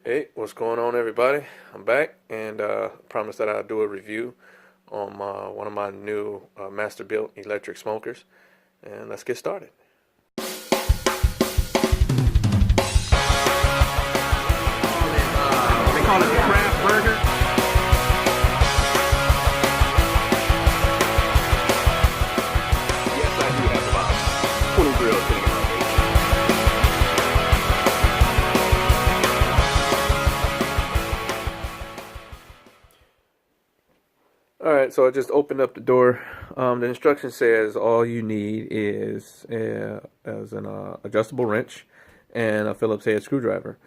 Hey, what's going on, everybody? I'm back and promised that I'd do a review on one of my new Masterbuilt electric smokers. And let's get started. They call it craft burger. Yes, I do have about 20 grills sitting in my All right, so I just opened up the door. The instruction says all you need is as an adjustable wrench and a Phillips head screwdriver.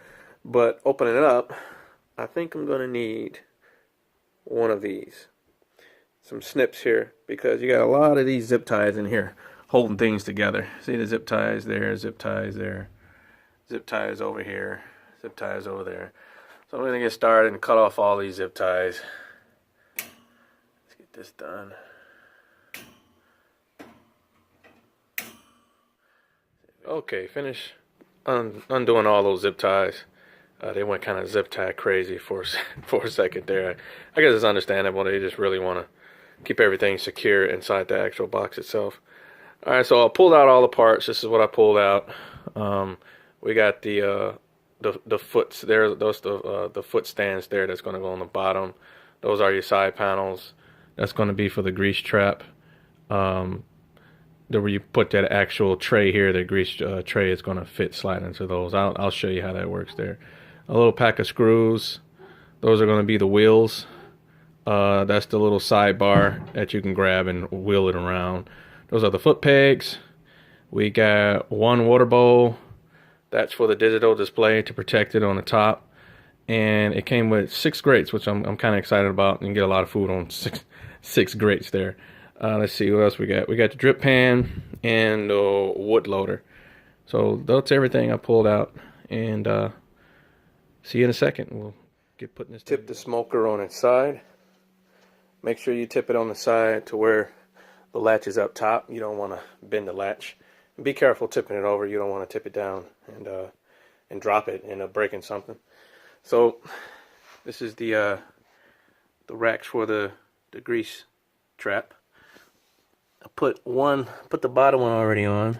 But opening it up, I think I'm gonna need one of these. Some snips here because you got a lot of these zip ties in here holding things together. See the zip ties there, zip ties there, zip ties over here, zip ties over there. So I'm gonna get started and cut off all these zip ties. Let's get this done. Okay, finish undoing all those zip ties. They went kind of zip tie crazy for for a second there. I guess it's understandable. They just really want to keep everything secure inside the actual box itself. All right, so I pulled out all the parts. This is what I pulled out. We got the foots there. Those the foot stands there. That's going to go on the bottom. Those are your side panels. That's going to be for the grease trap. Where you put that actual tray here, the grease tray is going to fit slide into those. I'll show you how that works there. A little pack of screws. Those are going to be the wheels. That's the little sidebar that you can grab and wheel it around. Those are the foot pegs. We got one water bowl. That's for the digital display to protect it on the top. And it came with 6 grates, which I'm kind of excited about. You can get a lot of food on six grates there. Let's see what else we got. We got the drip pan and the wood loader. So that's everything I pulled out. And see you in a second. We'll get putting this. Tip the smoker on its side. Make sure you tip it on the side to where the latch is up top. You don't want to bend the latch. And be careful tipping it over. You don't want to tip it down and drop it and end up breaking something. So this is the racks for the grease trap. I put the bottom one already on.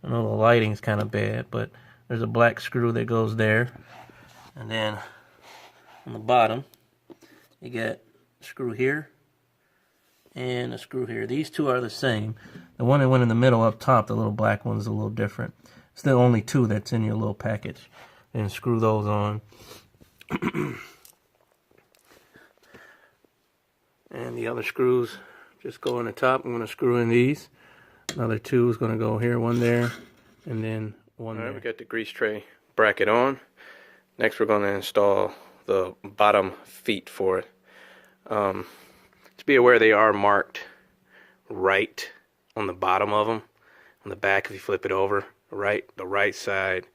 I know the lighting's kind of bad, but there's a black screw that goes there. And then on the bottom, you get a screw here and a screw here. These two are the same. The one that went in the middle up top, the little black one's a little different. It's the only two that's in your little package. And screw those on. And the other screws just go on the top. I'm going to screw in these. Another 2 is going to go here, one there, and then one there. We got the grease tray bracket on. Next, we're going to install the bottom feet for it. To be aware, they are marked right on the bottom of them. On the back, if you flip it over, the right side,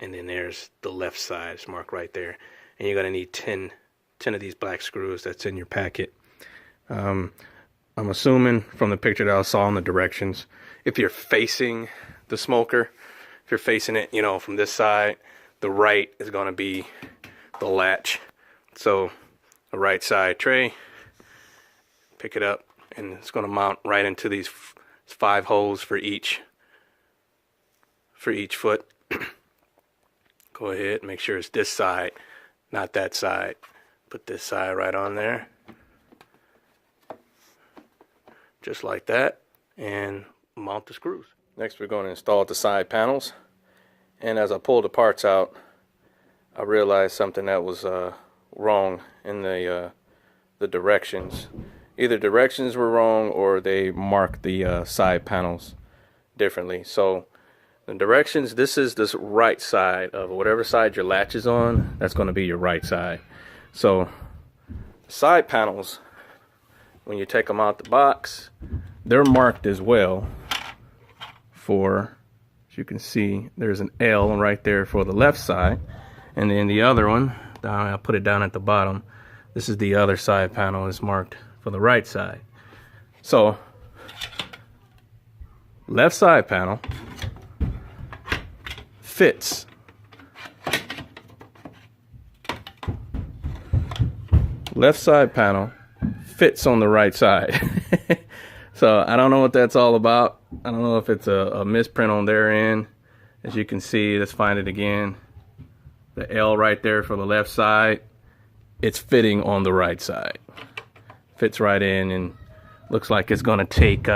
and then there's the left side. It's marked right there. And you're going to need 10 of these black screws that's in your packet. I'm assuming from the picture that I saw in the directions, if you're facing the smoker, if you're facing it, from this side, the right is going to be the latch. So the right side tray, pick it up, and it's going to mount right into these 5 holes for each foot. Go ahead, make sure it's this side, not that side. Put this side right on there. Just like that, and mount the screws. Next, we're going to install the side panels. And as I pulled the parts out, I realized something that was wrong in the directions. Either directions were wrong or they marked the side panels differently. So the directions, this is this right side of whatever side your latch is on. That's going to be your right side. So side panels, when you take them out the box, they're marked as well for, as you can see, there's an L right there for the left side, and then the other one, I'll put it down at the bottom, this is the other side panel, is marked for the right side. So left side panel fits left side panel fits on the right side. So I don't know what that's all about. I don't know if it's a misprint on their end. As you can see, let's find it again. The L right there for the left side, it's fitting on the right side. Fits right in, and looks like it's gonna take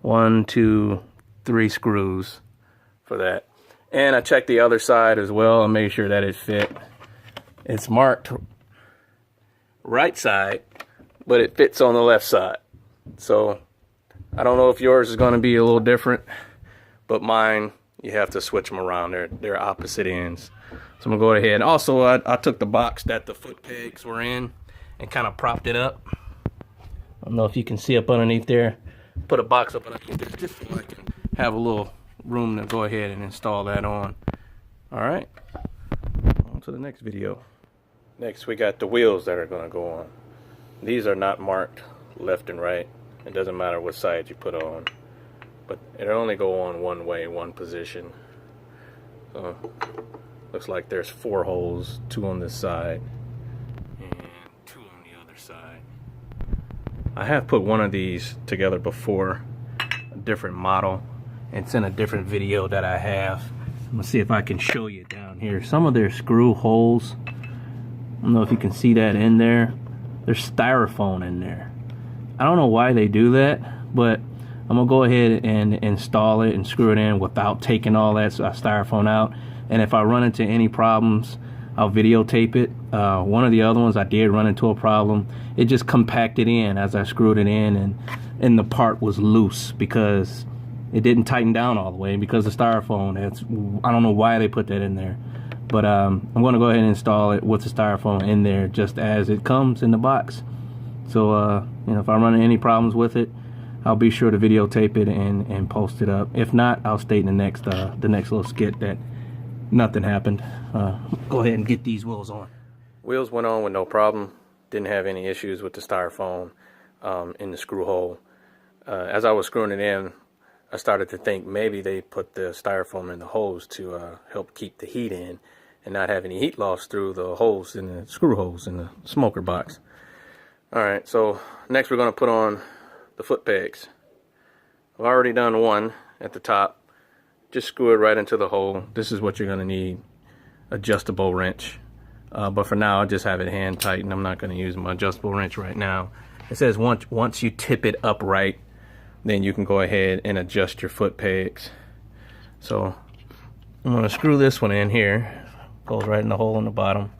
1, 2, 3 screws for that. And I checked the other side as well and made sure that it fit. It's marked right side, but it fits on the left side. So I don't know if yours is gonna be a little different, but mine, you have to switch them around. They're opposite ends. So I'm gonna go ahead. Also, I took the box that the foot pegs were in and kind of propped it up. I don't know if you can see up underneath there. Put a box up underneath there just so I can have a little room to go ahead and install that on. All right, on to the next video. Next, we got the wheels that are gonna go on. These are not marked left and right. It doesn't matter what side you put on, but it only go on one way, one position. So looks like there's 4 holes, 2 on this side and 2 on the other side. I have put one of these together before, a different model. It's in a different video that I have. I'm gonna see if I can show you down here. Some of their screw holes, I don't know if you can see that in there. There's styrofoam in there. I don't know why they do that, but I'm gonna go ahead and install it and screw it in without taking all that styrofoam out. And if I run into any problems, I'll videotape it. One of the other ones I did run into a problem. It just compacted in as I screwed it in, and the part was loose because it didn't tighten down all the way because of styrofoam. I don't know why they put that in there, but I'm gonna go ahead and install it with the styrofoam in there just as it comes in the box. So you know, if I run into any problems with it, I'll be sure to videotape it and post it up. If not, I'll state in the next little skit that nothing happened. Go ahead and get these wheels on. Wheels went on with no problem. Didn't have any issues with the styrofoam in the screw hole. As I was screwing it in, I started to think maybe they put the styrofoam in the holes to help keep the heat in and not have any heat loss through the holes in the screw holes in the smoker box. Alright, so next we're going to put on the foot pegs. I've already done one at the top. Just screw it right into the hole. This is what you're going to need, adjustable wrench. But for now, I'll just have it hand tightened. I'm not going to use my adjustable wrench right now. It says once you tip it upright, then you can go ahead and adjust your foot pegs. So I'm going to screw this one in here. Goes right in the hole in the bottom.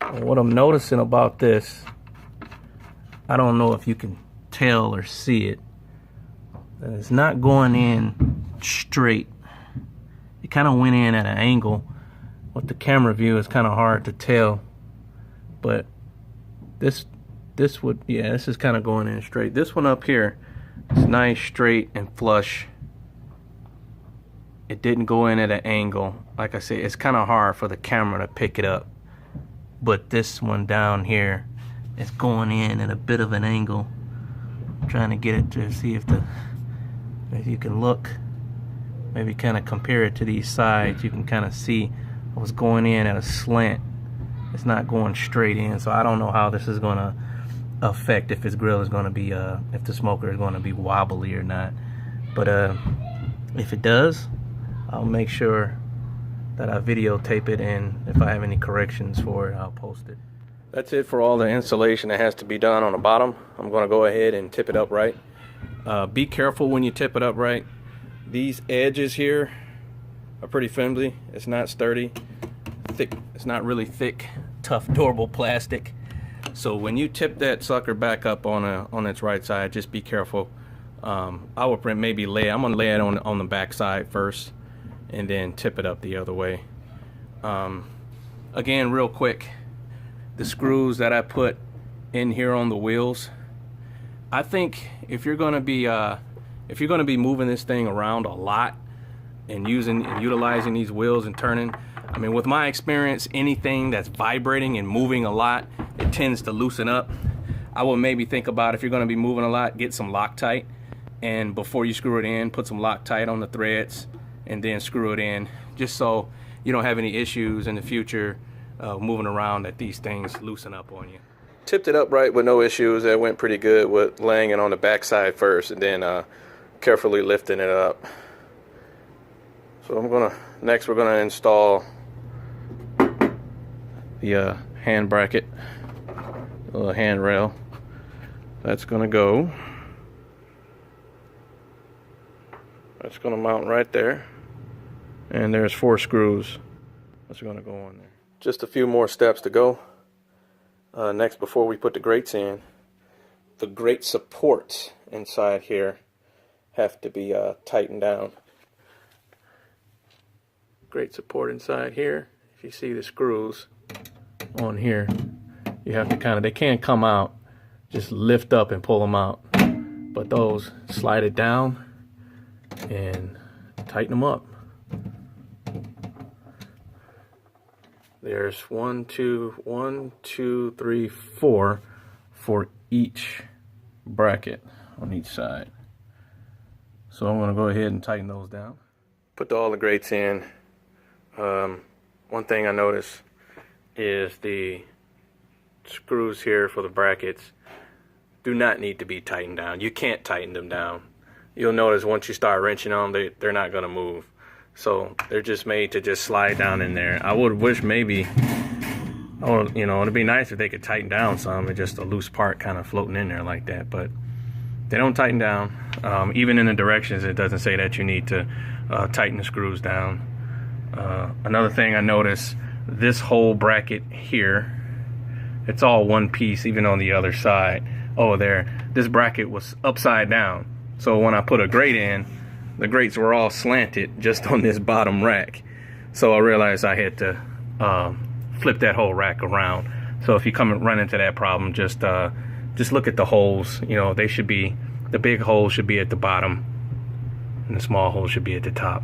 And what I'm noticing about this, I don't know if you can tell or see it, that it's not going in straight. It kind of went in at an angle. With the camera view, it's kind of hard to tell, but this is kind of going in straight. This one up here is nice, straight, and flush. It didn't go in at an angle. Like I said, it's kind of hard for the camera to pick it up, but this one down here is going in at a bit of an angle. I'm trying to get it to see if you can look, maybe kind of compare it to these sides. You can kind of see what's going in at a slant. It's not going straight in, so I don't know how this is going to affect if this grill is going to be if the smoker is going to be wobbly or not. But if it does, I'll make sure that I videotape it, and if I have any corrections for it, I'll post it. That's it for all the installation that has to be done on the bottom. I'm going to go ahead and tip it upright. Be careful when you tip it upright. These edges here are pretty flimsy. It's not sturdy, thick. It's not really thick, tough, durable plastic. So when you tip that sucker back up on its right side, just be careful. I would maybe I'm gonna lay it on the back side first, and then tip it up the other way. Again, real quick, the screws that I put in here on the wheels, I think if you're gonna be moving this thing around a lot and utilizing these wheels and turning, I mean, with my experience, anything that's vibrating and moving a lot, it tends to loosen up. I would maybe think about, if you're going to be moving a lot, get some Loctite, and before you screw it in, put some Loctite on the threads and then screw it in, just so you don't have any issues in the future moving around, that these things loosen up on you. Tipped it up right with no issues. That went pretty good with laying it on the back side first and then carefully lifting it up. So next we're gonna install the hand bracket, the handrail. That's gonna go. That's gonna mount right there. And there's 4 screws that's gonna go on there. Just a few more steps to go. Next, before we put the grates in, the grate supports inside here have to be tightened down. Grate support inside here, if you see the screws on here, you have to they can't come out, just lift up and pull them out. But those, slide it down and tighten them up. There's 1, 2, 3, 4 for each bracket on each side. So I'm gonna go ahead and tighten those down. Put all the grates in. One thing I noticed is the screws here for the brackets do not need to be tightened down. You can't tighten them down. You'll notice once you start wrenching on them, they're not gonna move. So they're just made to just slide down in there. I would wish maybe, you know, it'd be nice if they could tighten down some and just a loose part kind of floating in there like that, but they don't tighten down. Even in the directions, it doesn't say that you need to tighten the screws down. Another thing I noticed, this whole bracket here, it's all one piece, even on the other side. Oh, this bracket was upside down. So when I put a grate in, the grates were all slanted just on this bottom rack. So I realized I had to flip that whole rack around. So if you come and run into that problem, just look at the holes. You know, they should be, the big holes should be at the bottom and the small holes should be at the top.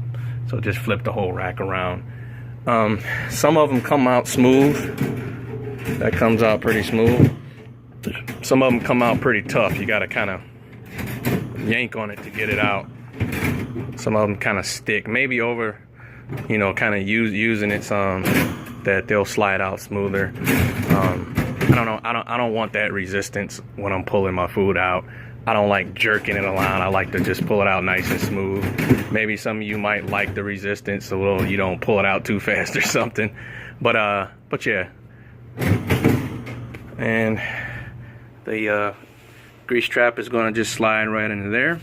So just flip the whole rack around. Some of them come out smooth. That comes out pretty smooth. Some of them come out pretty tough. You gotta kind of yank on it to get it out. Some of them kind of stick. Maybe over, you know, kind of using it some, that they'll slide out smoother. I don't know. I don't want that resistance when I'm pulling my food out. I don't like jerking it around. I like to just pull it out nice and smooth. Maybe some of you might like the resistance, so you don't pull it out too fast or something. But yeah. And the grease trap is going to just slide right into there.